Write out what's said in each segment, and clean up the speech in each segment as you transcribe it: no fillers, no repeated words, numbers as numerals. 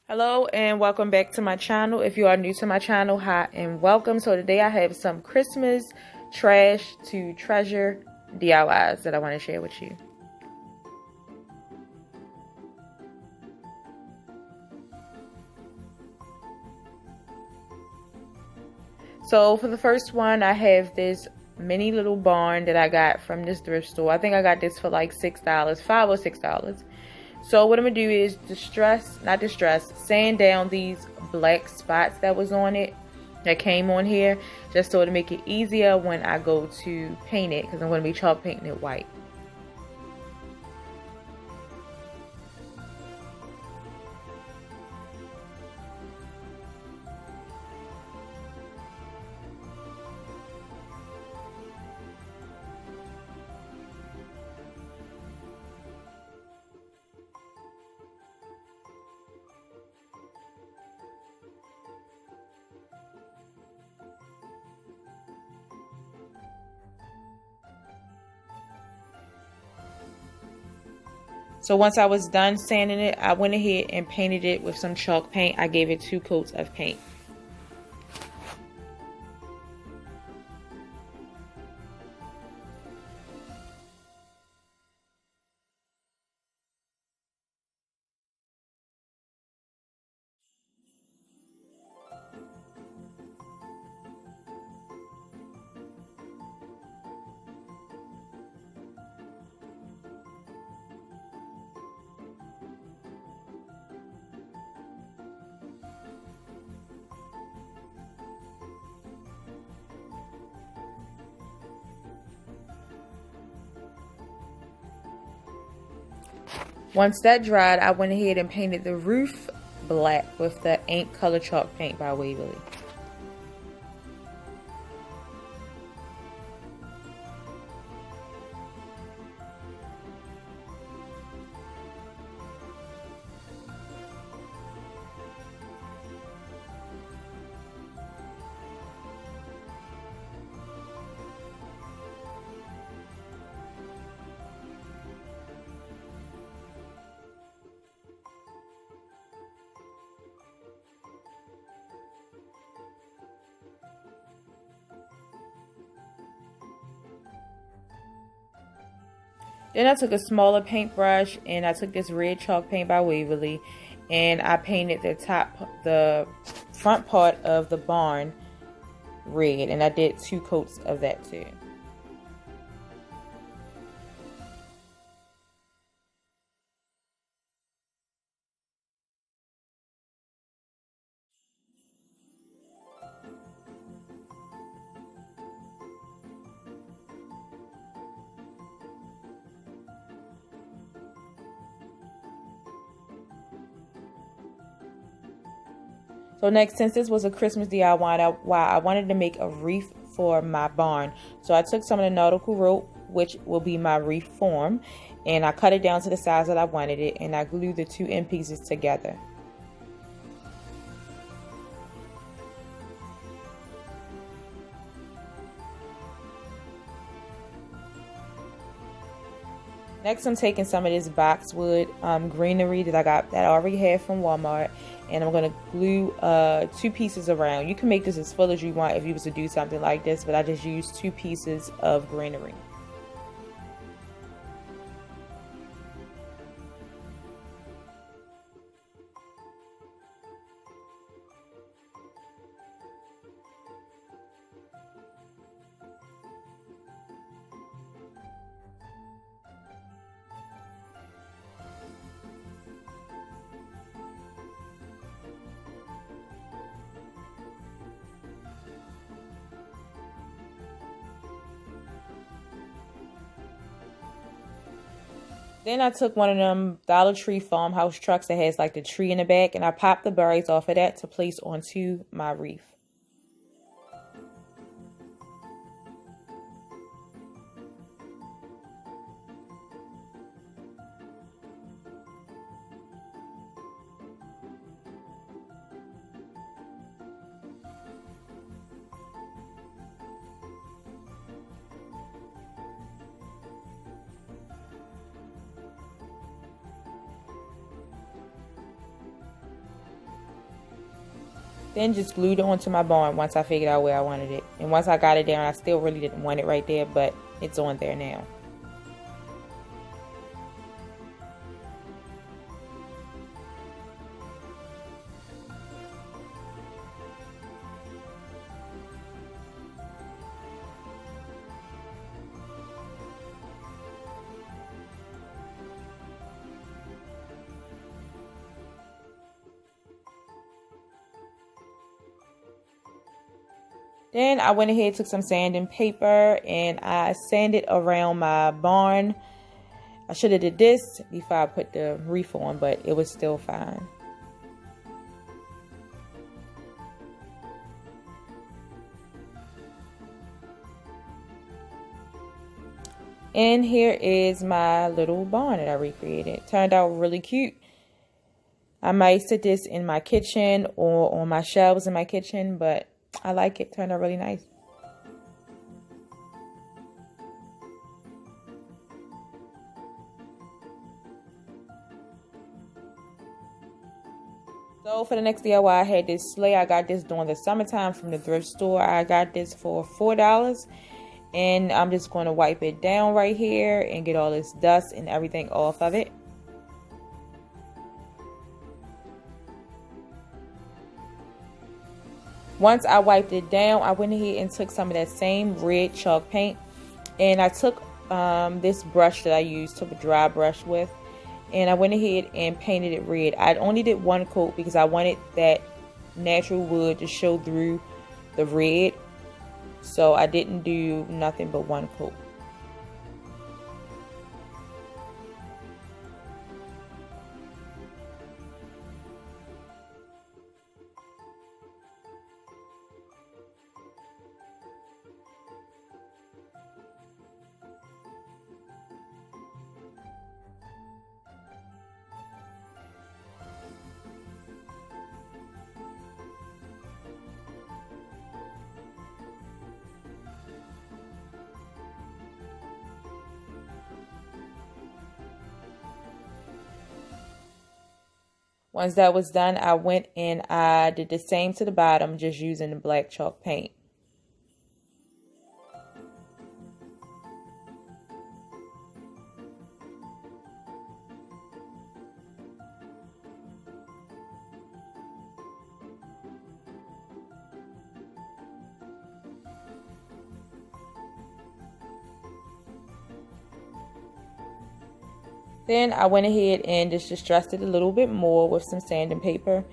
Hello and welcome back to my channel. If you are new to my channel, hi and welcome. So today I have some Christmas trash to treasure DIYs that I want to share with you. So for the first one, I have this mini little barn that I got from this thrift store. I think I got this for like $6, $5 or $6. So what I'm gonna do is sand down these black spots that was on it, that came on here, just so to make it easier when I go to paint it, because I'm gonna be chalk painting it white. So once I was done sanding it, I went ahead and painted it with some chalk paint. I gave it 2 coats of paint. Once that dried, I went ahead and painted the roof black with the Ink Color Chalk Paint by Waverly. Then I took a smaller paintbrush and I took this red chalk paint by Waverly and I painted the front part of the barn red, and I did 2 coats of that too. So next, since this was a Christmas DIY, I wanted to make a wreath for my barn. So I took some of the nautical rope, which will be my wreath form, and I cut it down to the size that I wanted it, and I glued the 2 end pieces together. Next, I'm taking some of this boxwood greenery that I already have from Walmart, and I'm going to glue 2 pieces around. You can make this as full as you want if you was to do something like this, but I just used 2 pieces of greenery. Then I took one of them Dollar Tree farmhouse trucks that has like the tree in the back, and I popped the berries off of that to place onto my wreath. Then just glued it onto my barn once I figured out where I wanted it. And once I got it down, I still really didn't want it right there, but it's on there now. Then I went ahead, took some sanding paper, and I sanded around my barn. I should have did this before I put the wreath on, but it was still fine. And here is my little barn that I recreated. Turned out really cute. I might sit this in my kitchen or on my shelves in my kitchen, but I like it. Turned out really nice. So for the next DIY, I had this sleigh. I got this during the summertime from the thrift store. I got this for $4. And I'm just going to wipe it down right here and get all this dust and everything off of it. Once I wiped it down, I went ahead and took some of that same red chalk paint. And I took this brush that I used, took a dry brush with. And I went ahead and painted it red. I only did one coat because I wanted that natural wood to show through the red. So I didn't do nothing but one coat. Once that was done, I went and I did the same to the bottom, just using the black chalk paint. Then I went ahead and just distressed it a little bit more with some sanding paper,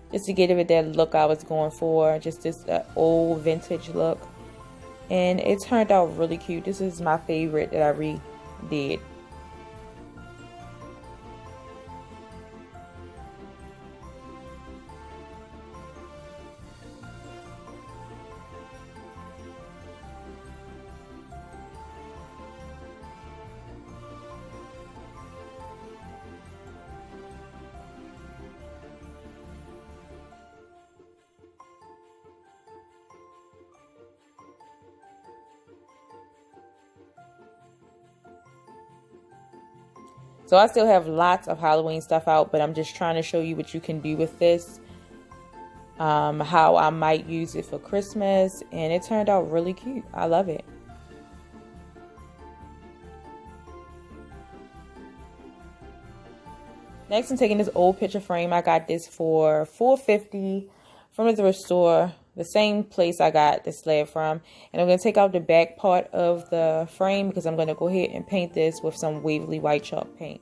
just to get it that look I was going for, just this old vintage look. And it turned out really cute. This is my favorite that I redid. So I still have lots of Halloween stuff out, but I'm just trying to show you what you can do with this. How I might use it for Christmas, and it turned out really cute. I love it. Next, I'm taking this old picture frame. I got this for $4.50 from the thrift store, the same place I got the slab from. And I'm going to take out the back part of the frame because I'm going to go ahead and paint this with some Waverly white chalk paint.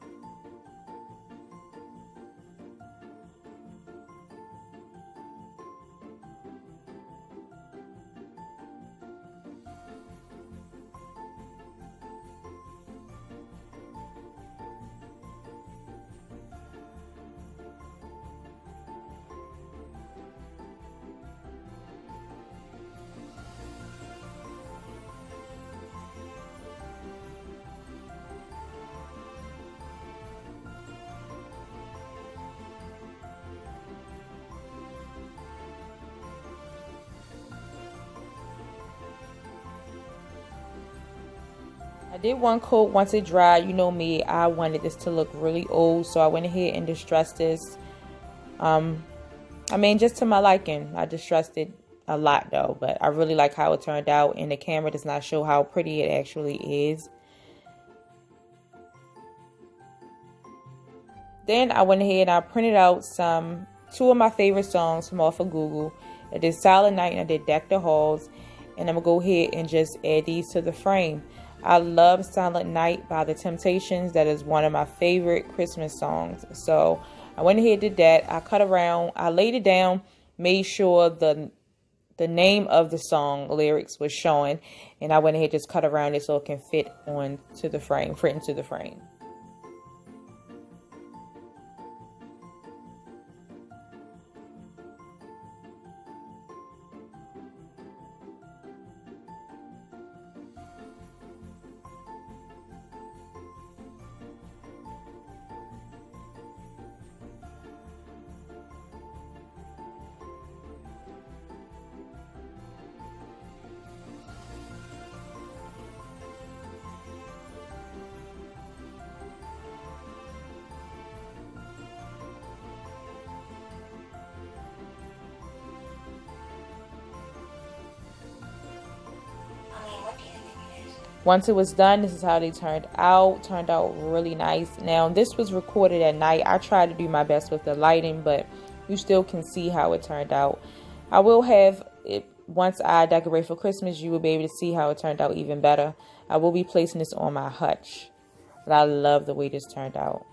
I did one coat. Once it dried, you know me, I wanted this to look really old, so I went ahead and distressed this. I I mean, just to my liking. I distressed it a lot though, but I really like how it turned out, and the camera does not show how pretty it actually is. Then I went ahead and I printed out two of my favorite songs from off of Google. I did Silent Night and I did Deck the Halls, and I'm gonna go ahead and just add these to the frame. I love Silent Night by The Temptations. That is one of my favorite Christmas songs. So I went ahead and did that. I cut around, I laid it down, made sure the name of the song lyrics was showing, and I went ahead and just cut around it so it can fit into the frame. Once it was done, this is how they turned out. Turned out really nice. Now, this was recorded at night. I tried to do my best with the lighting, but you still can see how it turned out. I will have it, once I decorate for Christmas, you will be able to see how it turned out even better. I will be placing this on my hutch. But I love the way this turned out.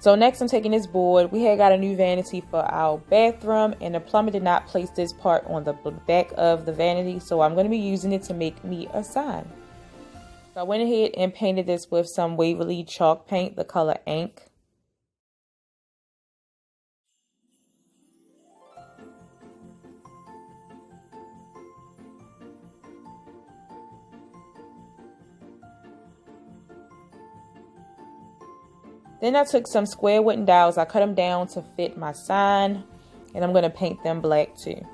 So next I'm taking this board. We had got a new vanity for our bathroom, and the plumber did not place this part on the back of the vanity, so I'm going to be using it to make me a sign. So I went ahead and painted this with some Waverly chalk paint, the color ink. Then I took some square wooden dowels. I cut them down to fit my sign, and I'm going to paint them black too.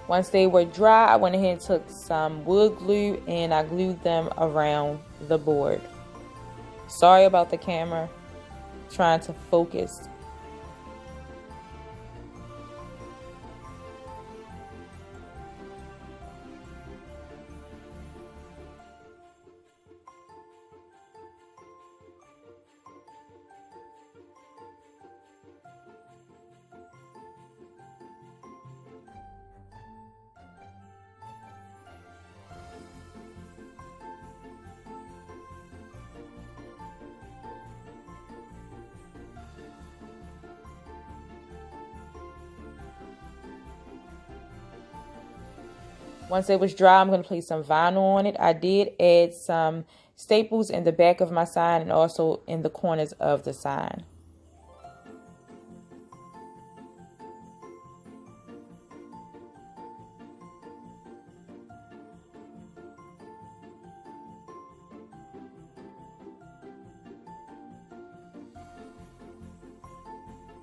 Once they were dry, I went ahead and took some wood glue and I glued them around the board. Sorry about the camera, trying to focus. Once it was dry, I'm going to place some vinyl on it. I did add some staples in the back of my sign and also in the corners of the sign.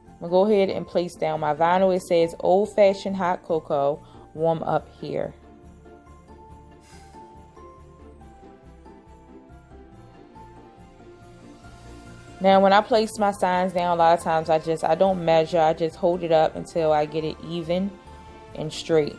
I'm going to go ahead and place down my vinyl. It says Old Fashioned Hot Cocoa, warm up here. Now when I place my signs down, a lot of times I don't measure. I just hold it up until I get it even and straight.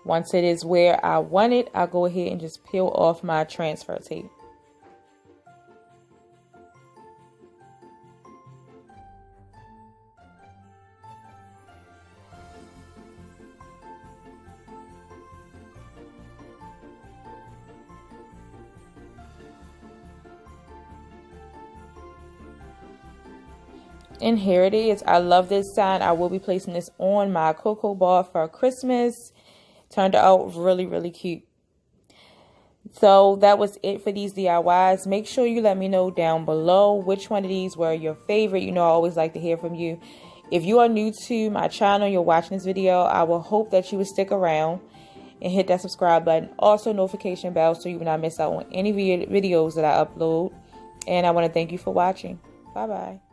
Once it is where I want it, I'll go ahead and just peel off my transfer tape. And here it is. I love this sign. I will be placing this on my cocoa bar for Christmas. Turned out really, really cute. So that was it for these DIYs. Make sure you let me know down below which one of these were your favorite. You know, I always like to hear from you. If you are new to my channel, you're watching this video, I will hope that you will stick around and hit that subscribe button. Also notification bell so you will not miss out on any videos that I upload. And I want to thank you for watching. Bye-bye.